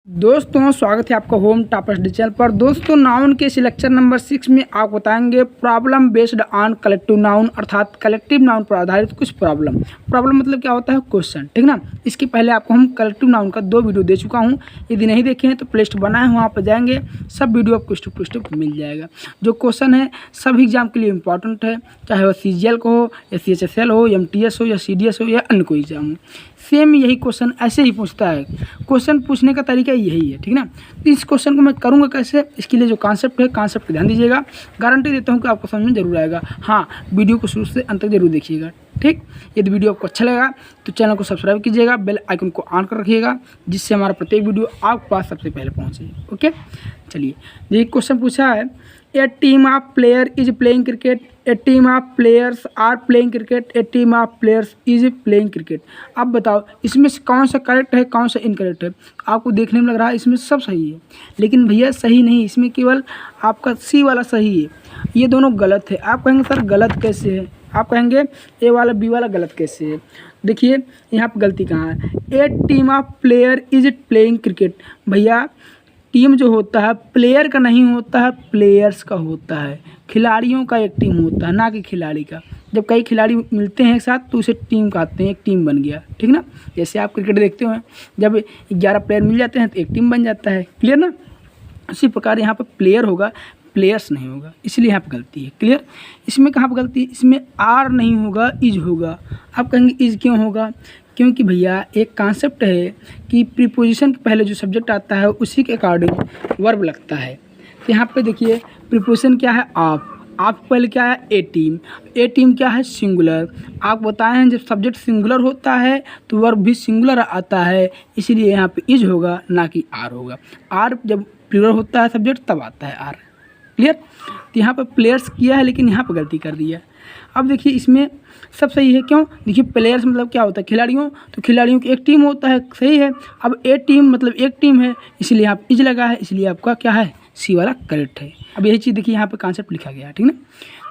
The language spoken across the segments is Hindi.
दोस्तों स्वागत है आपका होम टॉपर्स चैनल पर। दोस्तों नाउन के सिलेक्शन नंबर 6 में आप बताएंगे problem based on collective noun, अर्थात कलेक्टिव नाउन पर आधारित कुछ प्रॉब्लम मतलब क्या होता है, क्वेश्चन, ठीक ना। इसके पहले आपको हम कलेक्टिव नाउन का 2 वीडियो दे चुका हूं। यदि नहीं देखे हैं तो प्लेलिस्ट बनाए हैं, वहाँ पर जाएंगे, सब वीडियो आपको स्टेप टू स्टेप मिल जाएगा। जो क्वेश्चन है सब एग्जाम के लिए इंपॉर्टेंट है, चाहे वह CGL को हो या CHSL हो, MTS हो या CDS हो या अन्य कोई एग्जाम हो, सेम यही क्वेश्चन ऐसे ही पूछता है। क्वेश्चन पूछने का तरीका यही है, ठीक ना। तो इस क्वेश्चन को मैं करूँगा कैसे, इसके लिए जो कॉन्सेप्ट है, कॉन्सेप्ट पर ध्यान दीजिएगा। गारंटी देता हूँ कि आपको समझ में जरूर आएगा। हाँ, वीडियो को शुरू से अंत तक जरूर देखिएगा, ठीक। यदि वीडियो आपको अच्छा लगा तो चैनल को सब्सक्राइब कीजिएगा, बेल आइकन को ऑन कर रखिएगा, जिससे हमारा प्रत्येक वीडियो आपके पास सबसे पहले पहुँचे। ओके, चलिए। ये क्वेश्चन पूछा है, a team of player is playing cricket, a team of players are playing cricket, a team of players is playing cricket. अब बताओ इसमें से कौन सा करेक्ट है, कौन सा इनकरेक्ट है। आपको देखने में लग रहा है इसमें सब सही है, लेकिन भैया सही नहीं, इसमें केवल आपका C वाला सही है, ये दोनों गलत है। आप कहेंगे सर गलत कैसे है, आप कहेंगे A वाला B वाला गलत कैसे है। देखिए यहाँ पर गलती कहाँ है। A team of player is playing cricket, भैया टीम जो होता है प्लेयर का नहीं होता है, प्लेयर्स का होता है। खिलाड़ियों का एक टीम होता है, ना कि खिलाड़ी का। जब कई खिलाड़ी मिलते हैं एक साथ तो उसे टीम कहते हैं, एक टीम बन गया, ठीक ना। जैसे आप क्रिकेट देखते हो, जब 11 प्लेयर मिल जाते हैं तो एक टीम बन जाता है, क्लियर ना। उसी प्रकार यहाँ पर प्लेयर होगा, प्लेयर्स नहीं होगा, इसलिए यहाँ पर गलती है, क्लियर। इसमें कहाँ पर गलती है, इसमें आर नहीं होगा, इज होगा। आप कहेंगे इज क्यों होगा, क्योंकि भैया एक कॉन्सेप्ट है कि प्रीपोजिशन के पहले जो सब्जेक्ट आता है उसी के अकॉर्डिंग वर्ब लगता है। तो यहाँ पे देखिए प्रीपोजिशन क्या है, आप पहले क्या है, ए टीम क्या है, सिंगुलर। आप बताए हैं जब सब्जेक्ट सिंगुलर होता है तो वर्ब भी सिंगुलर आता है, इसीलिए यहाँ पे इज होगा, ना कि आर होगा। आर जब प्लूरल होता है सब्जेक्ट तब आता है आर, क्लियर। तो यहाँ पर प्लेयर्स किया है, लेकिन यहाँ पर गलती कर दी है। अब देखिए इसमें सब सही है, क्यों, देखिए प्लेयर्स मतलब क्या होता है, खिलाड़ियों, तो खिलाड़ियों की एक टीम होता है, सही है। अब ए टीम मतलब एक टीम है, इसलिए आप इज लगा है, इसलिए आपका क्या है, C वाला करेक्ट है। अब यही चीज़ देखिए यहाँ पे कॉन्सेप्ट लिखा गया है, ठीक ना।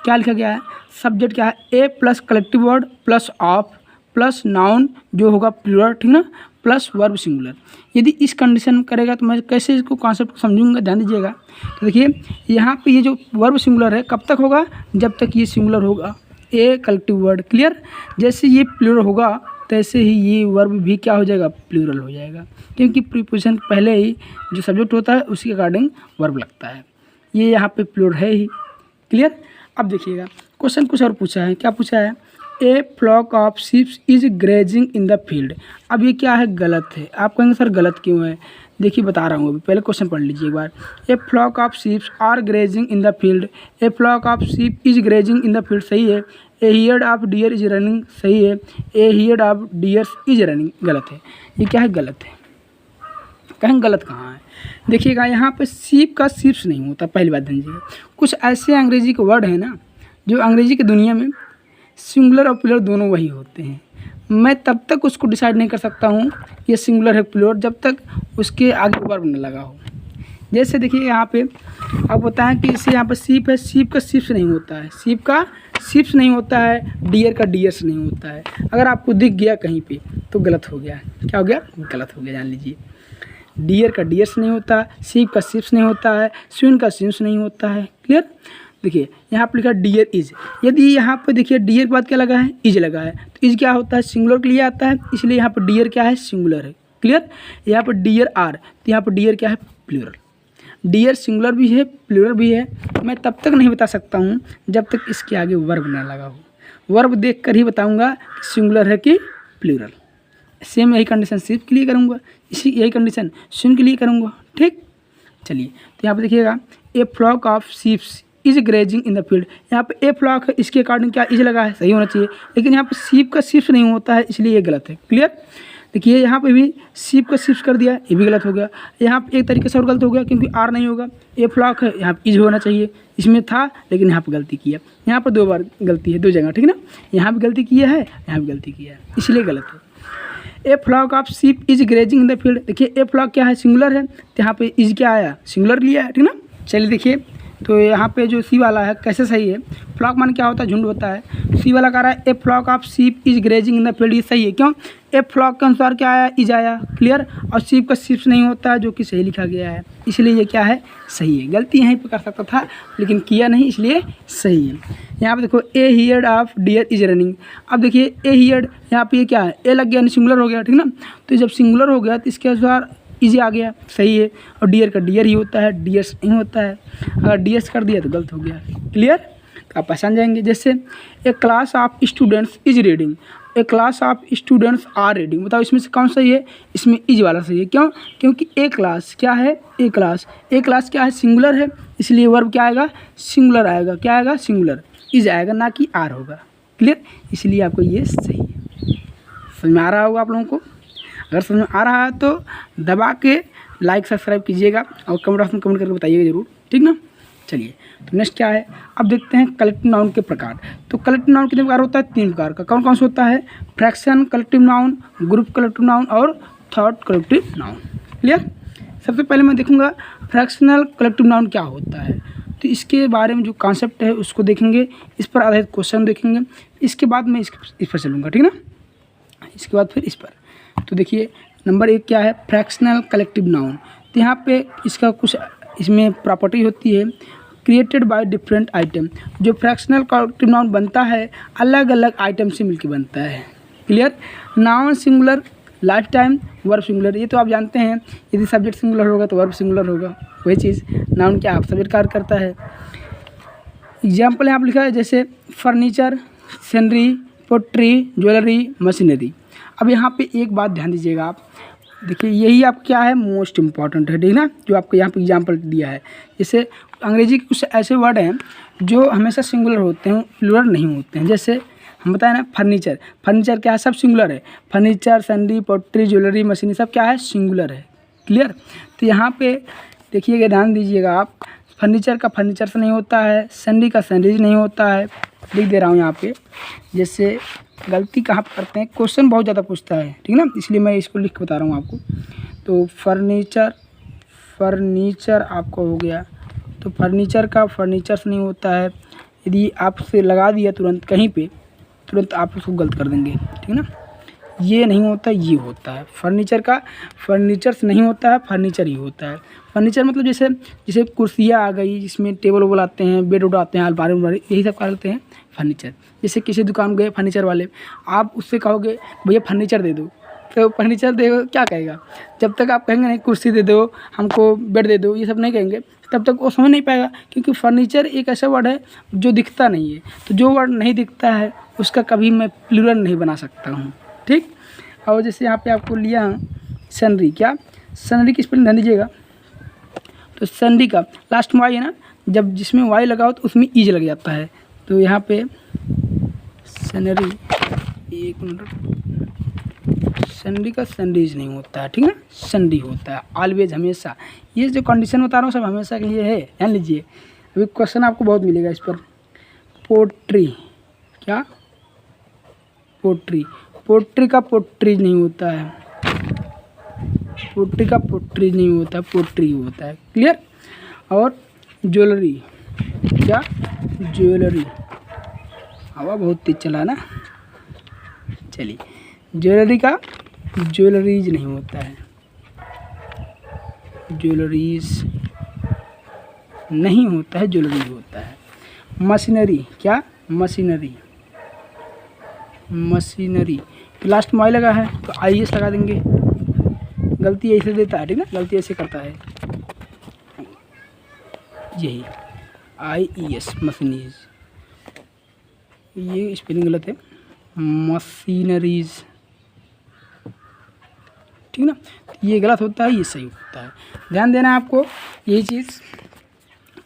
क्या लिखा गया है, सब्जेक्ट क्या है, a plus collective word plus of plus noun जो होगा प्लूरल, ठीक ना, प्लस वर्ब सिंगुलर। यदि इस कंडीशन में करेगा तो मैं कैसे इसको कॉन्सेप्ट को समझूंगा, ध्यान दीजिएगा। तो देखिए यहाँ पे ये जो वर्ब सिंगुलर है कब तक होगा, जब तक ये सिंगुलर होगा, ए कलेक्टिव वर्ड, क्लियर। जैसे ये प्लूरल होगा तैसे ही ये वर्ब भी क्या हो जाएगा, प्लूरल हो जाएगा, क्योंकि प्रीपोजिशन पहले ही जो सब्जेक्ट होता है उसी के अकॉर्डिंग वर्ब लगता है। ये यहाँ पे प्लूरल है ही, क्लियर। अब देखिएगा क्वेश्चन कुछ और पूछा है, क्या पूछा है, a flock of sheeps is grazing in the field. अब ये क्या है, गलत है। आप कहेंगे सर गलत क्यों है, देखिए बता रहा हूँ, अभी पहले क्वेश्चन पढ़ लीजिए एक बार। A flock of sheeps are grazing in the field, a flock of sheep is grazing in the field, सही है। A herd of deer is running, सही है। A herd of deers is running, गलत है। ये क्या है, गलत है। कहें गलत कहाँ है, देखिएगा यहाँ पे शीप का शीप्स नहीं होता, पहली बात ध्यान दीजिएगा। कुछ ऐसे अंग्रेजी के वर्ड हैं ना जो अंग्रेजी की दुनिया में सिंगुलर और प्लूरल दोनों वही होते हैं। मैं तब तक उसको डिसाइड नहीं कर सकता हूँ ये सिंगुलर है प्लूरल जब तक उसके आगे वर्ब न लगा हो। जैसे देखिए यहाँ पे आप बताएं कि इसे यहाँ पर सीप है, सीप का सीप्स नहीं होता है, सीप का सीप्स नहीं होता है, डियर का डियर्स नहीं होता है। अगर आपको दिख गया कहीं पे तो गलत हो गया, क्या हो गया, गलत हो गया, जान लीजिए। डियर का डियर्स नहीं होता, सीप का सीप्स नहीं होता है, स्विन का स्विन्स नहीं होता है, क्लियर। देखिए यहाँ पर लिखा डियर इज, यदि यहाँ पर देखिए डियर के बाद क्या लगा है, इज लगा है, तो इज क्या होता है, सिंगुलर के लिए आता है, इसलिए यहाँ पर डियर क्या है, सिंगुलर है, क्लियर। यहाँ पर डियर आर, तो यहाँ पर डियर क्या है, प्लूरल। डियर सिंगुलर भी है, प्लूरल भी है। मैं तब तक नहीं बता सकता हूँ जब तक इसके आगे वर्ब ना लगा हो। वर्ब देख कर ही बताऊँगा कि सिंगुलर है कि प्लूरल। सेम यही कंडीशन सिर्फ के लिए करूँगा, इसी यही कंडीशन स्विन के लिए करूँगा, ठीक। चलिए तो यहाँ पर देखिएगा, a flock of sheeps is grazing in the field. यहाँ पे ए फ्लॉक है, इसके अकॉर्डिंग क्या इज लगा है, सही होना चाहिए, लेकिन यहाँ पे शीप का शीप्स नहीं होता है, इसलिए ये गलत है, क्लियर। देखिए यहाँ पे भी शीप का शीप्स कर दिया, ये भी गलत हो गया। यहाँ पे एक तरीके से और गलत हो गया क्योंकि आर नहीं होगा, ए फ्लॉक है, यहाँ पे इज होना चाहिए, इसमें था लेकिन यहाँ पे गलती किया। यहाँ पर 2 बार गलती है, 2 जगह, ठीक ना। यहाँ भी गलती किया है, यहाँ भी गलती किया है, इसलिए गलत है। A flock of sheep is grazing in the field, देखिए ए फ्लॉक क्या है, सिंगुलर है, तो यहाँ पे इज क्या आया, सिंगुलर लिया है, ठीक ना। चलिए देखिए तो यहाँ पे जो C वाला है कैसे सही है, फ्लॉक मान क्या होता है, झुंड होता है। सी वाला कह रहा है a flock of sheep is grazing in the field, ये सही है। क्यों, ए फ्लॉक के अनुसार क्या आया, इज आया, क्लियर। और शीप का शीप्स नहीं होता है, जो कि सही लिखा गया है, इसलिए ये क्या है, सही है। गलती यहीं पर कर सकता था लेकिन किया नहीं, इसलिए सही है। यहाँ पे देखो a herd of deer is running. अब देखिए ए हियर्ड, यहाँ पे ये क्या है, ए लग गया यानी सिंगुलर हो गया, ठीक ना। तो जब सिंगुलर हो गया तो इसके अनुसार इजी आ गया, सही है। और डियर का डियर ही होता है, डियर्स नहीं होता है। अगर डियर्स कर दिया तो गलत हो गया, क्लियर। तो आप पहचान जाएंगे। जैसे a class of students is reading, a class of students are reading. बताओ इसमें से कौन सही है, इसमें इज वाला सही है। क्यों, क्योंकि ए क्लास क्या है, ए क्लास क्या है, सिंगुलर है, इसलिए वर्ब क्या आएगा, सिंगुलर आएगा। क्या आएगा, सिंगुलर, इज आएगा, ना कि आर होगा, क्लियर। इसलिए आपको ये सही है। समझ में आ रहा होगा आप लोगों को। अगर समझ में आ रहा है तो दबा के लाइक सब्सक्राइब कीजिएगा और कमेंट बॉक्स में कमेंट करके बताइएगा ज़रूर, ठीक ना। चलिए, तो नेक्स्ट क्या है, अब देखते हैं कलेक्टिव नाउन के प्रकार। तो कलेक्टिव नाउन कितने प्रकार होता है, 3 प्रकार का। कौन कौन सा होता है, fraction collective noun, group collective noun और थर्ड कलेक्टिव नाउन, क्लियर। सबसे पहले मैं देखूंगा फ्रैक्शनल कलेक्टिव नाउन क्या होता है। तो इसके बारे में जो कॉन्सेप्ट है उसको देखेंगे, इस पर आधारित क्वेश्चन देखेंगे, इसके बाद मैं इस पर चलूँगा, ठीक ना। इसके बाद फिर इस पर। तो देखिए नंबर 1 क्या है, फ्रैक्शनल कलेक्टिव नाउन। तो यहाँ पे इसका कुछ इसमें प्रॉपर्टी होती है, क्रिएटेड बाय डिफरेंट आइटम। जो फ्रैक्शनल कलेक्टिव नाउन बनता है अलग अलग आइटम से मिलकर बनता है, clear. Noun singular, life time, verb singular, ये तो आप जानते हैं। यदि सब्जेक्ट सिंगुलर होगा तो वर्ब सिंगुलर होगा, वही चीज़। नाउन क्या आप सब्जेक्ट कार्य करता है। एग्जाम्पल यहाँ पर लिखा है, जैसे furniture, scenery, pottery, jewellery, machinery. अब यहाँ पे एक बात ध्यान दीजिएगा आप, देखिए यही आप क्या है, मोस्ट इम्पॉर्टेंट है, ठीक ना, जो आपको यहाँ पे एग्जाम्पल दिया है। जैसे अंग्रेजी के कुछ ऐसे वर्ड हैं जो हमेशा सिंगुलर होते हैं, प्लूरल नहीं होते हैं। जैसे हम बताएं ना, फर्नीचर, फर्नीचर क्या है, सब सिंगुलर है। फर्नीचर, सैंडी, पोट्री, ज्वेलरी, मशीनरी सब क्या है, सिंगुलर है, क्लियर। तो यहाँ पे देखिएगा, ध्यान दीजिएगा आप, फर्नीचर का फर्नीचर से नहीं होता है, सैंडी का सैंडीज नहीं होता है। लिख दे रहा हूँ यहाँ पे, जैसे गलती कहाँ पर करते हैं, क्वेश्चन बहुत ज़्यादा पूछता है, ठीक ना, इसलिए मैं इसको लिख के बता रहा हूँ आपको। तो फर्नीचर आपको हो गया, तो फर्नीचर का फर्नीचर से नहीं होता है। यदि आपसे लगा दिया तुरंत कहीं पे, तुरंत आप उसको गलत कर देंगे, ठीक है ना। ये नहीं होता, ये होता है। फर्नीचर का फर्नीचर से नहीं होता है, फर्नीचर ही होता है। फर्नीचर मतलब जैसे कुर्सियाँ आ गई, जिसमें टेबल वेबल आते हैं, बेड उड आते हैं, अलमारी उलमारी, यही सब कहते हैं फर्नीचर। जैसे किसी दुकान गए फर्नीचर वाले, आप उससे कहोगे भैया फर्नीचर दे दो, तो फर्नीचर दे क्या कहेगा। जब तक आप कहेंगे नहीं कुर्सी दे दो, हमको बेड दे दो, ये सब नहीं कहेंगे, तब तक वो समझ नहीं पाएगा। क्योंकि फर्नीचर एक ऐसा वर्ड है जो दिखता नहीं है, तो जो वर्ड नहीं दिखता है उसका कभी मैं प्लूरल नहीं बना सकता हूँ, ठीक। और जैसे यहाँ पे आपको लिया सनरी, क्या सनरी की स्पेलिंग ध्यान दीजिएगा। तो सनरी का लास्ट में वाई है ना, जब जिसमें वाई लगाओ तो उसमें ईज लग जाता है। तो यहाँ पे सनरी, एक मिनट, सनरी का सनरीज नहीं होता है, ठीक है, सनरी होता है ऑलवेज, हमेशा। ये जो कंडीशन बता रहा हूँ सब हमेशा के लिए है, ध्यान लीजिए। अभी क्वेश्चन आपको बहुत मिलेगा इस पर। पोट्री, क्या पोट्री, पोट्री का पोट्रीज नहीं होता है, पोट्री का पोट्रीज नहीं होता, पोट्री होता है, क्लियर। और ज्वेलरी, क्या ज्वेलरी, हवा बहुत तेज चला ना, चलिए। ज्वेलरी का ज्वेलरीज नहीं होता है, ज्वेलरीज नहीं होता है, ज्वेलरी होता है। मशीनरी, क्या मशीनरी, मशीनरी तो लास्ट में आई लगा है तो आई एस लगा देंगे। गलती ऐसे देता है, ठीक ना, गलती ऐसे करता है, यही आई ई एस, मशीनरीज। ये स्पेलिंग गलत है, मशीनरीज, ठीक ना। ये गलत होता है, ये सही होता है। ध्यान देना आपको यही चीज़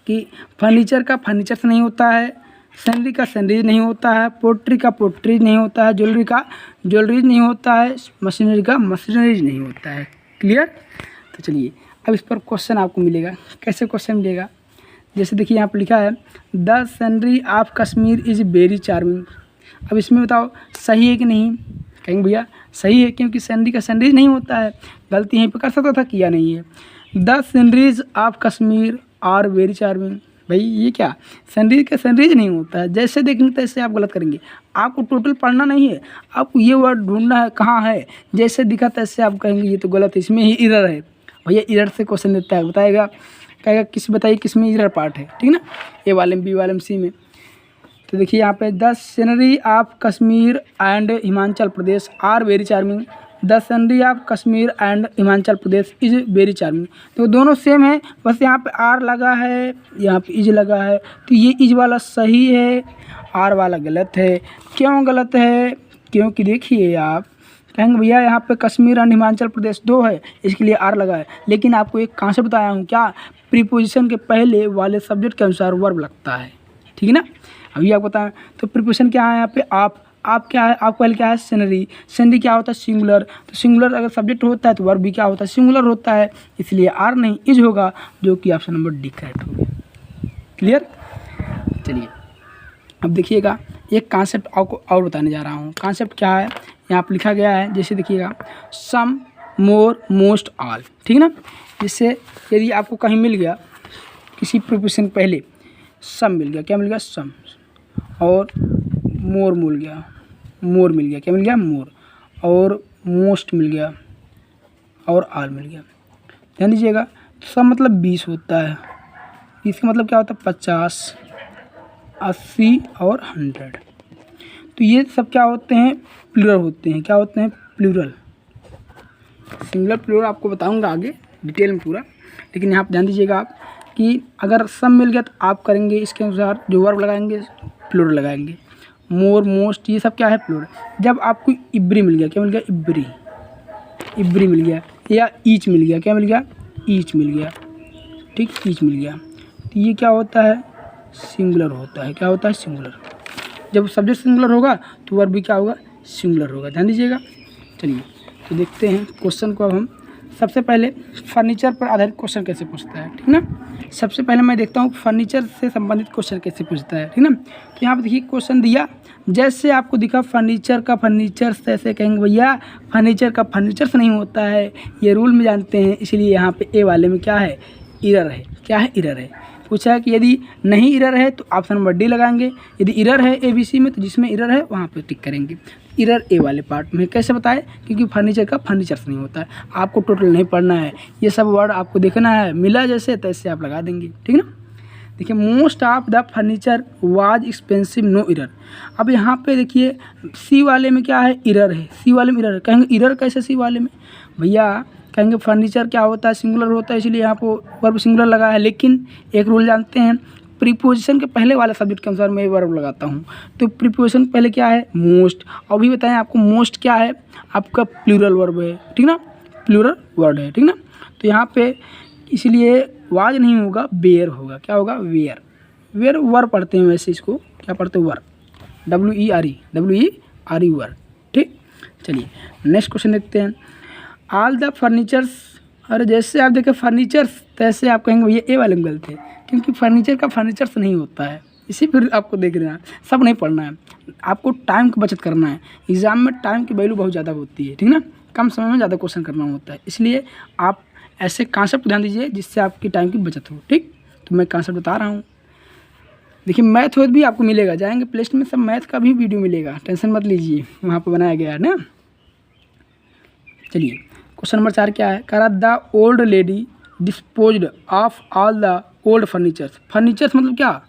कि फर्नीचर का फर्नीचर से नहीं होता है, सैंडरी का सैंडरीज नहीं होता है, पोट्री का पोट्रीज नहीं होता है, ज्वेलरी का ज्वेलरीज नहीं होता है, मशीनरी का मशीनरीज नहीं होता है, क्लियर। तो चलिए अब इस पर क्वेश्चन आपको मिलेगा। कैसे क्वेश्चन मिलेगा, जैसे देखिए यहाँ पर लिखा है the scenery of Kashmir is very charming. अब इसमें बताओ सही है कि नहीं, कहेंगे भैया सही है, क्योंकि सैंडरी का सैंडरीज नहीं होता है। गलती यहीं पर कर सकता था, किया नहीं है। The sceneries of Kashmir are very charming, भाई ये क्या सनरीज का सनरीज नहीं होता है, जैसे देखेंगे तैसे आप गलत करेंगे। आपको टोटल पढ़ना नहीं है, आपको ये वर्ड ढूंढना है कहाँ है, जैसे दिखा तैसे आप कहेंगे ये तो गलत है, इसमें ही इरर है। भैया इरर से क्वेश्चन देता है, बताएगा कहेगा बताइए किस में इरर पार्ट है, ठीक ना, ए वाले में, बी वाले में, सी में। तो देखिए यहाँ पे the scenery of Kashmir and Himachal Pradesh are very charming. The scenery of Kashmir and Himachal Pradesh is very charming. तो दोनों सेम है, बस यहाँ पे आर लगा है, यहाँ पे इज लगा है। तो ये इज वाला सही है, आर वाला गलत है। क्यों गलत है? क्योंकि देखिए आप कहेंगे भैया यहाँ पे कश्मीर एंड हिमाचल प्रदेश दो है, इसके लिए आर लगा है। लेकिन आपको एक कॉन्सेप्ट बताया हूँ, क्या प्रीपोजिशन के पहले वाले सब्जेक्ट के अनुसार वर्ब लगता है, ठीक है ना। अभी आपको बताएं तो प्रीपोजिशन क्या है यहाँ पे, आप क्या है, आप पहले क्या है सीनरी। सीनरी क्या होता है? सिंगुलर। तो सिंगुलर अगर सब्जेक्ट होता है तो वर्ब भी क्या होता है? सिंगुलर होता है, इसलिए आर नहीं इज होगा, जो कि ऑप्शन नंबर डी करेक्ट हो गया। क्लियर? चलिए अब देखिएगा एक कॉन्सेप्ट आपको और बताने जा रहा हूँ। कॉन्सेप्ट क्या है यहाँ पर लिखा गया है, जैसे देखिएगा सम, मोर, मोस्ट, ऑल, ठीक है ना। जिससे यदि आपको कहीं मिल गया किसी प्रीपोजिशन पहले सम मिल गया, क्या मिल गया? सम, और मोर मिल गया, मोर मिल गया, क्या मिल गया? मोर, और मोस्ट मिल गया, और ऑल मिल गया। ध्यान दीजिएगा सम मतलब 20 होता है, इसका मतलब क्या होता है? 50, 80 और 100। तो ये सब क्या होते हैं? प्लूरल होते हैं। क्या होते हैं? प्लूरल। सिंगुलर प्लूरल आपको बताऊंगा आगे डिटेल में पूरा, लेकिन यहाँ पर ध्यान दीजिएगा आप कि अगर सम मिल गया तो आप करेंगे इसके अनुसार जो वर्ब लगाएंगे प्लूरल लगाएंगे। मोर, मोस्ट, ये सब क्या है? प्लूरल। जब आपको इब्री मिल गया, क्या मिल गया? इब्री, इब्री मिल गया, या ईच मिल गया, क्या मिल गया? ईच मिल गया, ठीक, ईच मिल गया। तो ये क्या होता है? सिंगुलर होता है। क्या होता है? सिंगुलर। जब सब्जेक्ट सिंगुलर होगा तो वर्ब भी क्या होगा? सिंगुलर होगा। ध्यान दीजिएगा। चलिए तो देखते हैं क्वेश्चन को। अब हम सबसे पहले फर्नीचर पर आधारित क्वेश्चन कैसे पूछता है, ठीक ना। सबसे पहले मैं देखता हूँ फर्नीचर से संबंधित क्वेश्चन कैसे पूछता है, ठीक ना। तो यहाँ पर देखिए क्वेश्चन दिया, जैसे आपको दिखा फर्नीचर का फर्नीचर से, ऐसे कहेंगे भैया फर्नीचर का फर्नीचर से नहीं होता है, ये रूल में जानते हैं, इसलिए यहाँ पे ए वाले में क्या है? इरर है। क्या है? इरर है। पूछा है कि यदि नहीं इरर है तो ऑप्शन नंबर डी लगाएंगे, यदि इरर है ABC में तो जिसमें इरर है वहाँ पे टिक करेंगे। इरर ए वाले पार्ट में। कैसे बताए? क्योंकि फर्नीचर का फर्नीचर से नहीं होता है। आपको टोटल नहीं पढ़ना है, ये सब वर्ड आपको देखना है, मिला जैसे तैसे आप लगा देंगे, ठीक ना। देखिए most of the furniture was expensive, no error. अब यहाँ पे देखिए सी वाले में क्या है? इरर है। सी वाले में इरर है। कहेंगे इरर कैसे सी वाले में? भैया कहेंगे फर्नीचर क्या होता है? सिंगुलर होता है, इसलिए यहाँ पर वर्ब सिंगुलर लगा है। लेकिन एक रूल जानते हैं, प्रीपोजिशन के पहले वाले सब्जेक्ट के अनुसार मैं वर्ब लगाता हूँ। तो प्रीपोजिशन पहले क्या है? मोस्ट। और भी बताएं आपको मोस्ट क्या है? आपका प्लूरल वर्ब है, ठीक ना, प्लूरल वर्ड है, ठीक ना। तो यहाँ पे इसलिए वाज नहीं होगा, बेयर होगा। क्या होगा? वेयर। वेयर वर्ब पढ़ते हैं, वैसे इसको क्या पढ़ते हैं? वर्ब, WERE वर्ब, ठीक। चलिए नेक्स्ट क्वेश्चन देखते हैं। ऑल द फर्नीचर्स, अरे जैसे आप देखें फर्नीचर्स तैसे आप कहेंगे भैया ए वाले में गलत है, क्योंकि फर्नीचर का फर्नीचर से नहीं होता है। इसी पर आपको देख रहे हैं, सब नहीं पढ़ना है, आपको टाइम की बचत करना है। एग्ज़ाम में टाइम की वैल्यू बहुत ज़्यादा होती है, ठीक ना, कम समय में ज़्यादा क्वेश्चन करना होता है, इसलिए आप ऐसे कॉन्सेप्ट ध्यान दीजिए जिससे आपकी टाइम की बचत हो, ठीक। तो मैं कॉन्सेप्ट बता रहा हूँ। देखिए मैथ हो भी आपको मिलेगा, जाएंगे प्ले लिस्ट में सब मैथ का भी वीडियो मिलेगा, टेंशन मत लीजिए, वहाँ पर बनाया गया है ना। चलिए क्वेश्चन नंबर 4 क्या है? करा the old lady disposed of all the old furnitures. Furnitures मतलब क्या?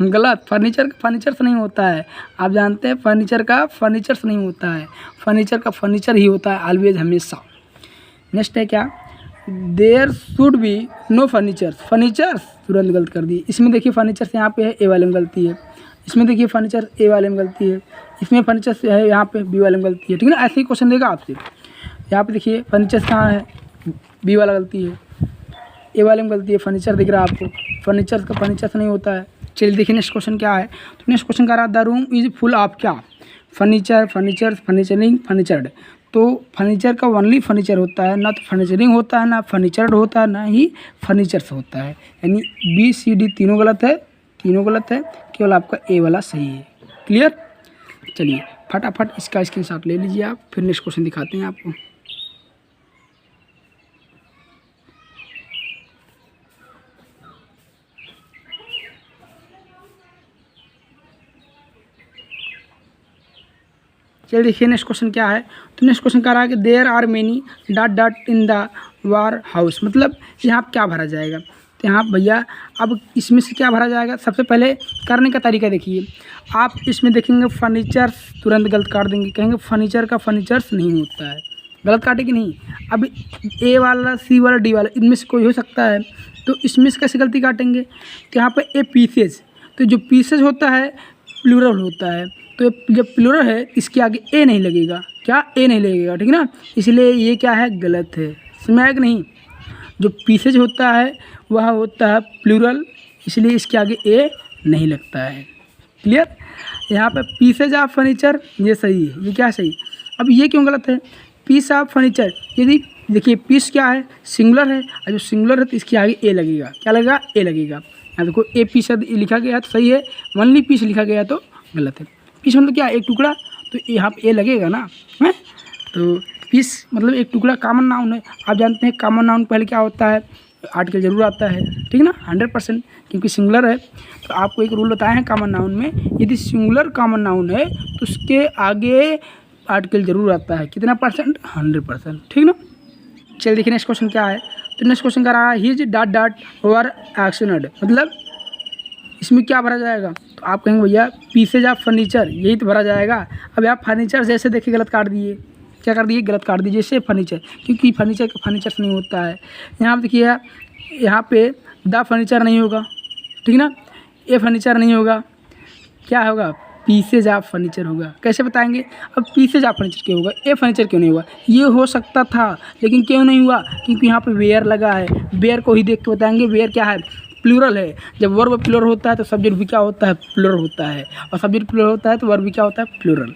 गलत। फर्नीचर का फर्नीचर से नहीं होता है, आप जानते हैं फर्नीचर का फर्नीचर से नहीं होता है, फर्नीचर का फर्नीचर ही होता है ऑलवेज, हमेशा। नेक्स्ट है क्या? There should be no furnitures. Furnitures तुरंत गलत कर दी। इसमें देखिए फर्नीचर्स यहाँ पे है, ए वाले में गलती है। इसमें देखिए फर्नीचर ए वाले में गलती है। इसमें फर्नीचर है यहाँ पे बी वाले में गलती है, ठीक है ना। ऐसे ही क्वेश्चन देगा आपसे। यहाँ पे देखिए फर्नीचर कहाँ है? बी वाला गलती है, ए वाले में गलती है। फर्नीचर दिख रहा है आपको, फर्नीचर का फर्नीचर से नहीं होता है। चलिए देखिए नेक्स्ट क्वेश्चन क्या है। तो नेक्स्ट क्वेश्चन कह रहा है the room is full of क्या? Furniture, furniture, furnituring, furnitured. तो फर्नीचर का ओनली फर्नीचर होता है, ना तो फर्नीचरिंग होता है, ना फर्नीचर्ड होता है, ना ही फर्नीचर्स होता है। यानी BCD तीनों गलत है, तीनों गलत है, केवल आपका ए वाला सही है। क्लियर? चलिए फटाफट इसका स्क्रीनशॉट ले लीजिए आप, फिर नेक्स्ट क्वेश्चन दिखाते हैं आपको। चलिए देखिए नेक्स्ट क्वेश्चन क्या है। तो नेक्स्ट क्वेश्चन कह रहा है कि there are many dot dot in the warehouse, मतलब यहाँ क्या भरा जाएगा। तो यहाँ भैया अब इसमें से क्या भरा जाएगा, सबसे पहले करने का तरीका देखिए। आप इसमें देखेंगे फर्नीचर्स, तुरंत गलत काट देंगे, कहेंगे फर्नीचर का फर्नीचर्स नहीं होता है, गलत काटे कि नहीं। अब ए वाला, सी वाला, डी वाला, इनमें से कोई हो सकता है, तो इसमें से कैसे गलती काटेंगे। तो यहाँ पे ए पीसेज, तो जो पीसेज होता है प्लूरल होता है, तो जब प्लूरल है इसके आगे ए नहीं लगेगा, क्या ए नहीं लगेगा, ठीक ना, इसलिए ये क्या है, गलत है। समझ नहीं, जो पीसेज होता है वह होता है प्लूरल, इसलिए इसके आगे ए नहीं लगता है। क्लियर। यहाँ पे पीसेज ऑफ फर्नीचर ये सही है, ये क्या सही। अब ये क्यों गलत है, पीस ऑफ फर्नीचर, यदि देखिए पीस क्या है, सिंगुलर है, और जो सिंगुलर है तो इसके आगे ए लगेगा, क्या लगेगा, ए लगेगा। यहाँ देखो ए पीस लिखा गया है तो सही है, ओनली पीस लिखा गया तो गलत है। पीस मतलब क्या, एक टुकड़ा, तो यहाँ पे ए लगेगा ना, है। तो पीस मतलब एक टुकड़ा कॉमन नाउन है। आप जानते हैं कॉमन नाउन पहले क्या होता है, आर्टिकल जरूर आता है, ठीक ना, 100%, क्योंकि सिंगुलर है। तो आपको एक रूल बताए हैं कॉमन नाउन में, यदि सिंगुलर कॉमन नाउन है तो उसके आगे आर्टिकल जरूर आता है, कितना परसेंट, 100%, ठीक ना। चलिए देखिए नेक्स्ट क्वेश्चन क्या है। तो नेक्स्ट क्वेश्चन कर रहा है हिज डॉट डॉट वर एक्शनड, मतलब इसमें क्या भरा जाएगा। तो आप कहेंगे भैया पीसेज ऑफ फर्नीचर, यही तो भरा जाएगा। अब आप फर्नीचर जैसे देखिए गलत काट दिए, क्या कर दिए, गलत काट दिए, जैसे फर्नीचर, क्योंकि फर्नीचर का फर्नीचर नहीं होता है। यहाँ पे देखिए, यहाँ पे द फर्नीचर नहीं होगा, ठीक ना, ए फर्नीचर नहीं होगा, क्या होगा, पीसेज ऑफ फर्नीचर होगा। कैसे बताएंगे, अब पीसेज ऑफ फर्नीचर क्यों होगा, ए फर्नीचर क्यों नहीं हुआ। ये हो सकता था लेकिन क्यों नहीं हुआ, क्योंकि यहाँ पे वेयर लगा है। वेयर को ही देख के बताएंगे, वेयर क्या है, प्लूरल है। जब वर्ब प्लूरल होता है तो सब्जेक्ट भी क्या होता है, प्लूरल होता है, और सब्जेक्ट प्लूरल होता है तो वर्ब भी क्या होता है, प्लूरल।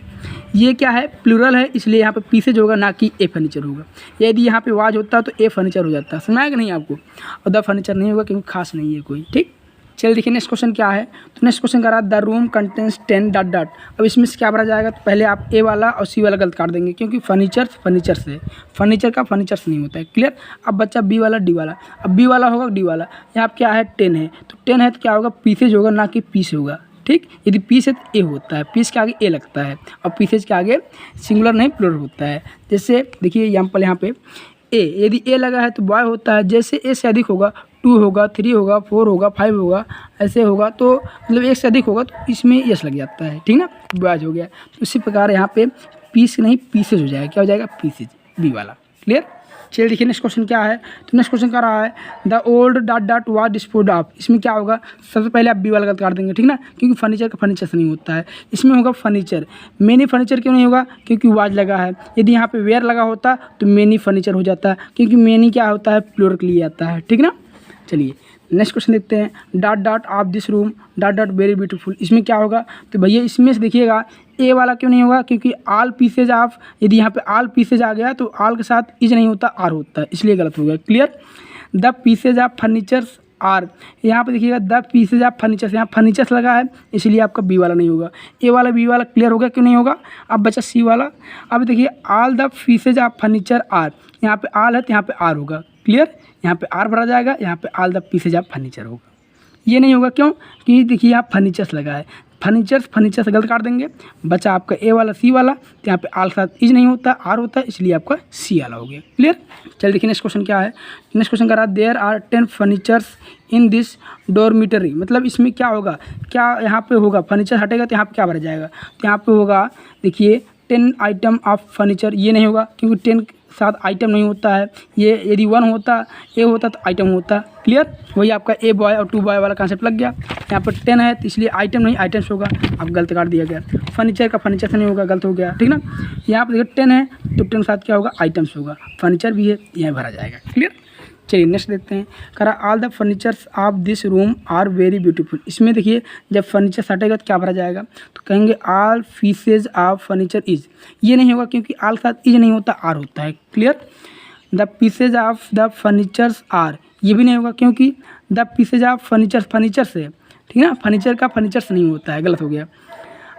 ये क्या है, प्लूरल है, इसलिए यहाँ पे पीसेज होगा, ना कि ए फर्नीचर होगा। यदि यहाँ पे वाज होता तो ए फर्नीचर हो जाता, समझ आएगा नहीं आपको, और द फर्नीचर नहीं होगा क्योंकि खास नहीं है कोई, ठीक। चलिए देखिए नेक्स्ट क्वेश्चन क्या है। तो नेक्स्ट क्वेश्चन का रहा the room contains 10 dot dot. अब इसमें से क्या भरा जाएगा, तो पहले आप ए वाला और सी वाला गलत काट देंगे, क्योंकि फर्नीचर से, फर्नीचर का फर्नीचर नहीं होता है। क्लियर। अब बच्चा बी वाला, डी वाला, अब बी वाला होगा डी वाला, यहाँ क्या है 10 है, तो 10 है तो क्या होगा, पीसेज होगा, ना कि पीस होगा, ठीक। यदि पीस है तो ए होता है, पीस के आगे ए लगता है, और पीसेज के आगे सिंगुलर नहीं प्लूरल होता है। जैसे देखिए एग्जाम्पल यहाँ पे ए, यदि ए लगा है तो बॉय होता है, जैसे ए से अधिक होगा, 2 होगा, 3 होगा, 4 होगा, 5 होगा, ऐसे होगा, तो मतलब एक से अधिक होगा तो इसमें यस लग जाता है, ठीक ना, बॉयज हो गया। तो इसी प्रकार यहाँ पे पीस नहीं पीसेज हो जाएगा, क्या हो जाएगा, पीसेज, बी वाला। क्लियर। चलिए देखिए नेक्स्ट क्वेश्चन क्या है। तो नेक्स्ट क्वेश्चन का रहा है the old dot dot was disposed of. इसमें क्या होगा, सबसे पहले आप बी वाला गलत काट देंगे, ठीक ना, क्योंकि फर्नीचर का फर्नीचर से नहीं होता है। इसमें होगा फर्नीचर, मेनी फर्नीचर क्यों नहीं होगा, क्योंकि वाज लगा है। यदि यहाँ पे वेयर लगा होता तो मेनी फर्नीचर हो जाता, क्योंकि मेनी क्या होता है, प्लूरल के लिए आता है, ठीक ना। चलिए नेक्स्ट क्वेश्चन देखते हैं dot dot of this room dot dot very beautiful. इसमें क्या होगा, तो भैया इसमें से देखिएगा ए वाला क्यों नहीं होगा, क्योंकि ऑल पीसेज ऑफ, यदि यहाँ पे ऑल पीसेज आ गया तो ऑल के साथ इज नहीं होता, आर होता है, इसलिए गलत हो गया। Clear. The pieces of furnitures are, यहाँ पे देखिएगा द पीसेज ऑफ फर्नीचर्स, यहाँ फर्नीचर्स लगा है, इसलिए आपका बी वाला नहीं होगा, ए वाला बी वाला क्लियर हो गया, क्यों नहीं होगा। अब बचा सी वाला। अब देखिए all the pieces of furniture are, यहाँ पे ऑल है तो यहाँ पे आर होगा। क्लियर। यहाँ पे आर भरा जाएगा, यहाँ पे all the pieces of furniture होगा। ये नहीं होगा क्यों, क्योंकि देखिए यहाँ फर्नीचर्स लगा है, फर्नीचर से गलत काट देंगे, बचा आपका ए वाला सी वाला, तो यहाँ पे आल के साथ इज नहीं होता, आर होता है, इसलिए आपका सी वाला हो गया। क्लियर। चलिए देखिए नेक्स्ट क्वेश्चन क्या है। नेक्स्ट क्वेश्चन कर रहा है there are 10 furnitures in this dormitory, मतलब इसमें क्या होगा, क्या यहाँ पे होगा, फर्नीचर हटेगा तो यहाँ पे क्या भरा जाएगा, तो यहाँ पे होगा देखिए 10 आइटम ऑफ फर्नीचर। ये नहीं होगा क्योंकि 10 साथ आइटम नहीं होता है, ये यदि 1 होता, ए होता तो आइटम होता। क्लियर। वही आपका ए बॉय और 2 बॉय वाला कॉन्सेप्ट लग गया। यहाँ पर 10 है तो इसलिए आइटम नहीं आइटम्स होगा, अब गलत काट दिया गया। फर्नीचर का फर्नीचर से नहीं होगा, गलत हो गया, ठीक ना। यहाँ पर देखिए 10 है तो 10 के साथ क्या होगा, आइटम्स होगा, फर्नीचर भी है, यह भरा जाएगा। क्लियर। चलिए नेक्स्ट देखते हैं। करा all the furnitures of this room are very beautiful. इसमें देखिए जब फर्नीचर हटेगा तो क्या भरा जाएगा, तो कहेंगे all pieces of furniture is. ये नहीं होगा क्योंकि ऑल साथ इज नहीं होता, आर होता है। Clear. The pieces of the furnitures are, ये भी नहीं होगा क्योंकि द पीसेज ऑफ फर्नीचर से, ठीक है ना, फर्नीचर का फर्नीचर से नहीं होता है, गलत हो गया।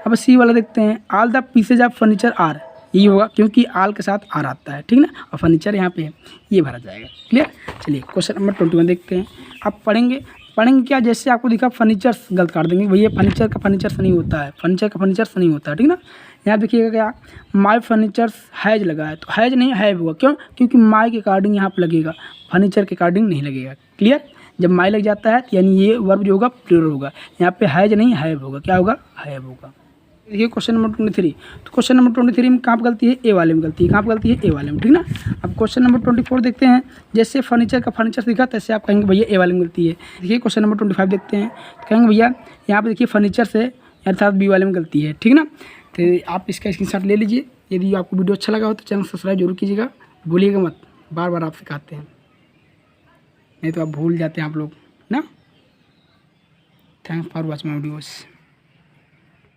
अब सी वाला देखते हैं all the pieces of furniture are, यही होगा क्योंकि आल के साथ आर आता है, ठीक ना, और फर्नीचर यहाँ पे है, ये भरा जाएगा। क्लियर। चलिए क्वेश्चन नंबर 21 देखते हैं। आप पढ़ेंगे क्या, जैसे आपको दिखा फर्नीचर गलत काट देंगे, भैया फर्नीचर का फर्नीचर से नहीं होता है, फर्नीचर का फर्नीचर से नहीं होता है, ठीक ना। यहाँ देखिएगा क्या, माई फर्नीचर्स हैज लगा है, तो हैज नहीं हैव होगा। क्यों? क्योंकि माई के अकॉर्डिंग यहाँ पर लगेगा, फर्नीचर के अकॉर्डिंग नहीं लगेगा। क्लियर? जब माई लग जाता है तो यानी ये वर्ब जो होगा प्लूरल होगा। यहाँ पे हैज नहीं हैव होगा। क्या होगा? हैव होगा। देखिए क्वेश्चन नंबर 23। तो क्वेश्चन नंबर 23 में कहाँ पर गलती है? ए वाले में गलती है। कहाँ पर गलती है? ए वाले में। ठीक ना। अब क्वेश्चन नंबर 24 देखते हैं। जैसे फर्नीचर का फर्नीचर दिखा तैसे आप कहेंगे भैया ए वाले में गलती है। देखिए क्वेश्चन नंबर 25 देखते हैं, तो कहेंगे भैया यहाँ पे देखिए फर्नीचर से अर्थात बी वाले में गलती है। ठीक ना। तो आप इसका स्क्रीनशॉट ले लीजिए। यदि आपको वीडियो अच्छा लगा हो तो चैनल सब्सक्राइब जरूर कीजिएगा, भूलिएगा मत। बार बार आप सिखाते हैं, नहीं तो आप भूल जाते हैं आप लोग ना। Thanks for watching my videos.